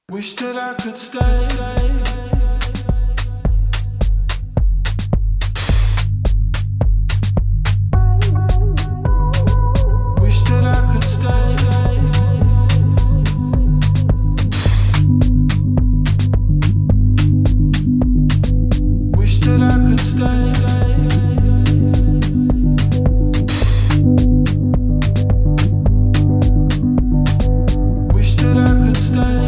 Wish that I could stay. Wish that I could stay. Wish that I could stay. Wish that I could stay.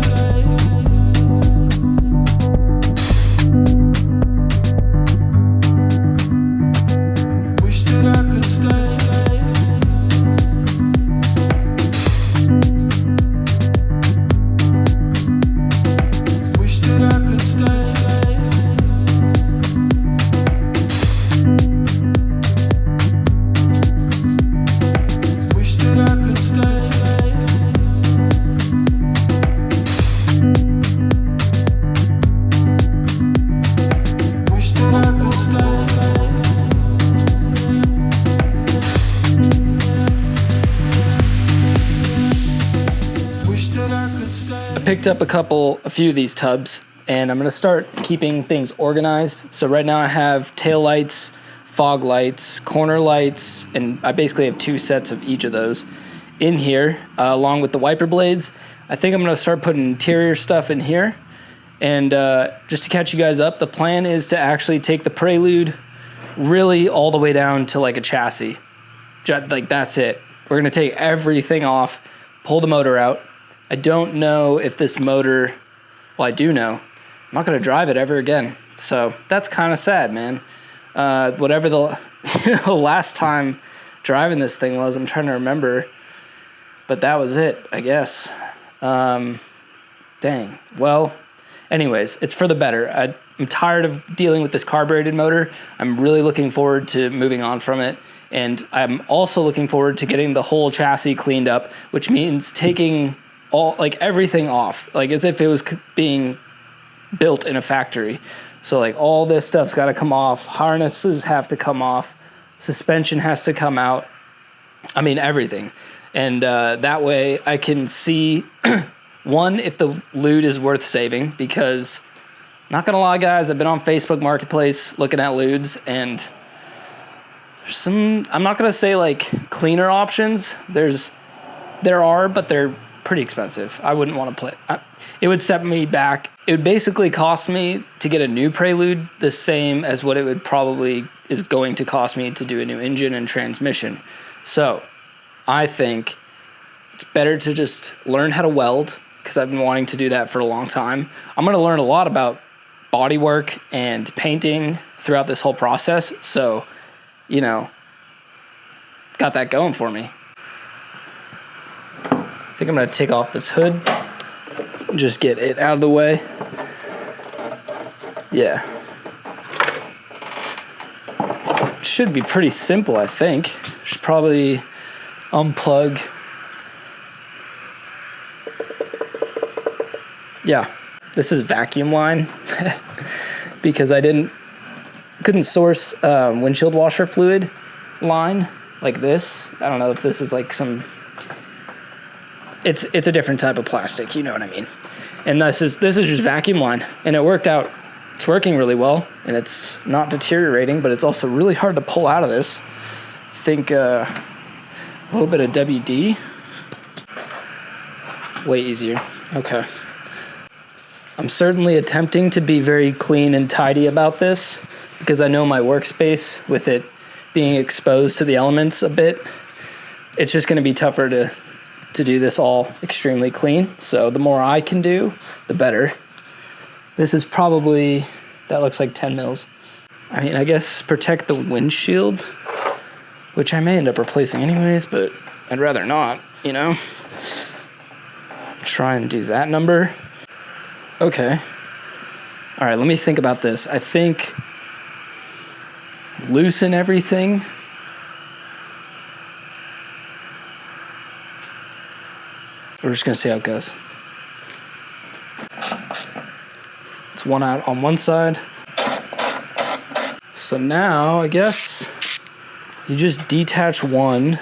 Picked up a few of these tubs, and I'm going to start keeping things organized. So right now I have tail lights, fog lights, corner lights, and I basically have two sets of each of those in here, along with the wiper blades. I think I'm going to start putting interior stuff in here. And just to catch you guys up, the plan is to actually take the Prelude really all the way down to like a chassis. Like that's it. We're going to take everything off, pull the motor out. I don't know if this motor, well, I do know. I'm not going to drive it ever again. So that's kind of sad, man. Whatever the last time driving this thing was, I'm trying to remember. But that was it, I guess. Dang. Well, anyways, it's for the better. I'm tired of dealing with this carbureted motor. I'm really looking forward to moving on from it. And I'm also looking forward to getting the whole chassis cleaned up, which means taking everything off, like as if it was being built in a factory. So like all this stuff's got to come off, harnesses have to come off, suspension has to come out. I mean, everything. And that way I can see, one, if the lewd is worth saving, because not gonna lie, guys, I've been on Facebook Marketplace looking at lewds, and there's some, I'm not gonna say like cleaner options. There are, but they're pretty expensive. I wouldn't want to play. It would set me back. It would basically cost me to get a new Prelude the same as what it would probably is going to cost me to do a new engine and transmission. So I think it's better to just learn how to weld, because I've been wanting to do that for a long time. I'm going to learn a lot about bodywork and painting throughout this whole process. So, got that going for me. I think I'm going to take off this hood and just get it out of the way. Yeah. It should be pretty simple, I think. Should probably unplug. Yeah, this is vacuum line because I couldn't source windshield washer fluid line like this. I don't know if this is like some... It's a different type of plastic, you know what I mean. And this is just vacuum line, and it worked out. It's working really well, and it's not deteriorating, but it's also really hard to pull out of this. Think a little bit of WD. Way easier. Okay. I'm certainly attempting to be very clean and tidy about this, because I know my workspace, with it being exposed to the elements a bit, it's just going to be tougher to do this all extremely clean. So the more I can do, the better. This is probably, that looks like 10 mils. I mean, I guess protect the windshield, which I may end up replacing anyways, but I'd rather not, Try and do that number. Okay. All right, let me think about this. I think loosen everything. We're just going to see how it goes. It's one out on one side. So now, I guess, you just detach one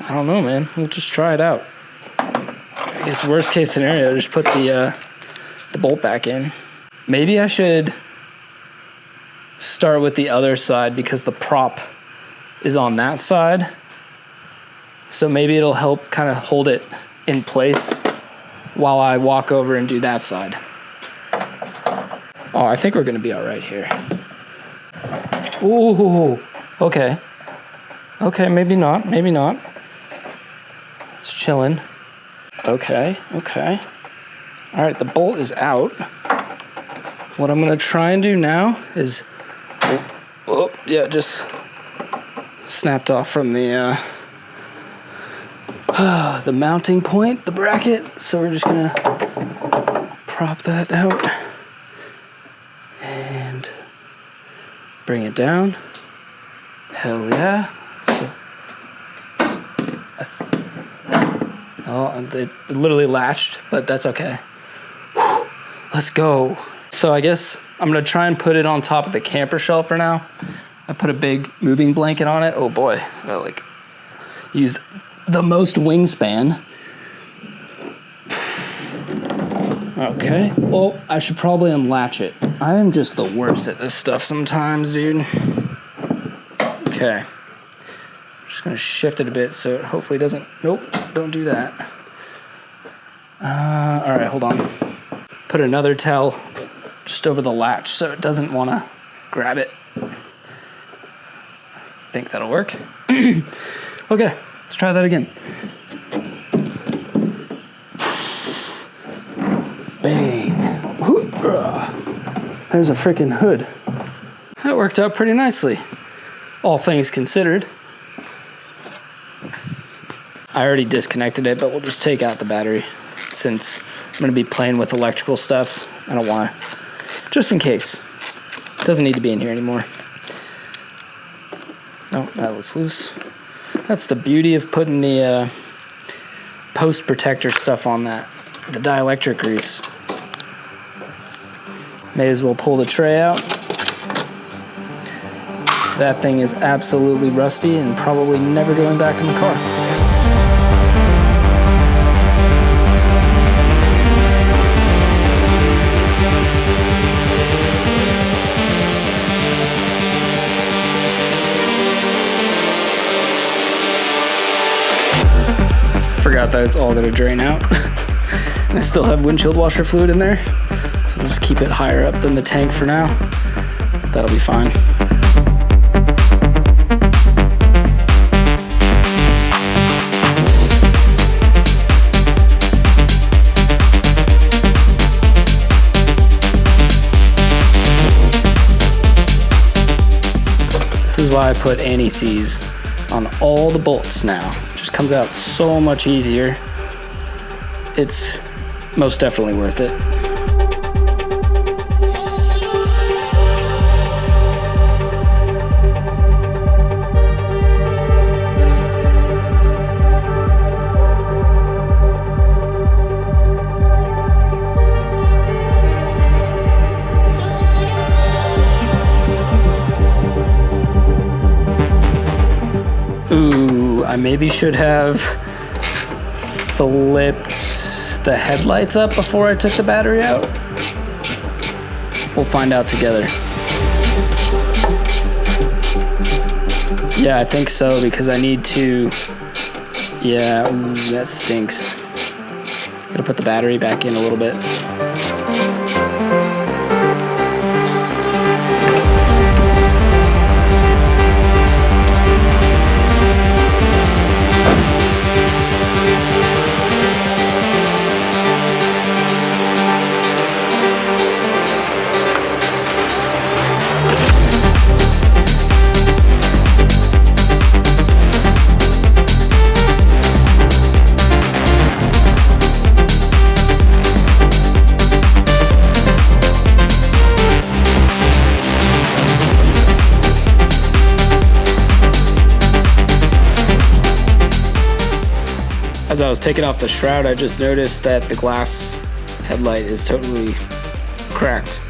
I don't know, man. We'll just try it out. I guess worst case scenario, just put the bolt back in. Maybe I should start with the other side because the prop is on that side. So maybe it'll help kind of hold it in place while I walk over and do that side. Oh, I think we're gonna be all right here. Ooh, okay. Okay, maybe not, maybe not. It's chilling. Okay. All right, the bolt is out. What I'm gonna try and do now is, just snapped off from the mounting point, the bracket. So we're just gonna prop that out and bring it down. Hell yeah. It literally latched, but that's okay. Whew, let's go. So I guess I'm gonna try and put it on top of the camper shell for now. I put a big moving blanket on it. Oh boy, I use the most wingspan. Okay. Oh, I should probably unlatch it. I am just the worst at this stuff sometimes, dude. Okay. I'm just gonna shift it a bit so it hopefully doesn't. Nope, don't do that. All right, hold on. Put another towel just over the latch so it doesn't want to grab it. Think that'll work. Okay, let's try that again. Bang. There's a freaking hood. That worked out pretty nicely, all things considered. I already disconnected it, but we'll just take out the battery since I'm going to be playing with electrical stuff. I don't want to, just in case. It doesn't need to be in here anymore. No, that looks loose. That's the beauty of putting the post protector stuff on that, the dielectric grease. May as well pull the tray out. That thing is absolutely rusty and probably never going back in the car. Forgot that it's all gonna drain out. And I still have windshield washer fluid in there. So I'll just keep it higher up than the tank for now. That'll be fine. This is why I put anti-seize on all the bolts now. It just comes out so much easier. It's most definitely worth it. Ooh, I maybe should have flipped the headlights up before I took the battery out. We'll find out together. Yeah, I think so because I need to, yeah, ooh, that stinks. Gotta put the battery back in a little bit. As I was taking off the shroud, I just noticed that the glass headlight is totally cracked.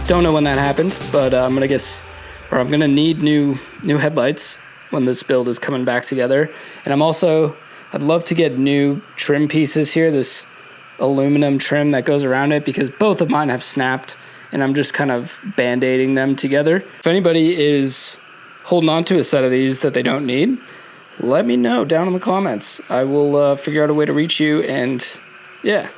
Don't know when that happened, but I'm gonna need new headlights. when this build is coming back together. And I'd love to get new trim pieces here, this aluminum trim that goes around it, because both of mine have snapped and I'm just kind of band-aiding them together. If anybody is holding on to a set of these that they don't need, let me know down in the comments. I will figure out a way to reach you, and yeah.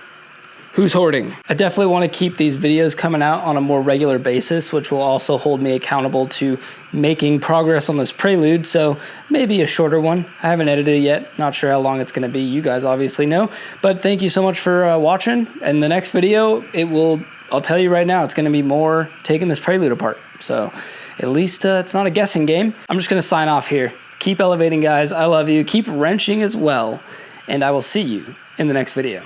Who's hoarding? I definitely want to keep these videos coming out on a more regular basis, which will also hold me accountable to making progress on this Prelude, so maybe a shorter one. I haven't edited it yet. Not sure how long it's going to be. You guys obviously know. But thank you so much for watching. And the next video, I'll tell you right now, it's going to be more taking this Prelude apart. So at least it's not a guessing game. I'm just going to sign off here. Keep elevating, guys. I love you. Keep wrenching as well. And I will see you in the next video.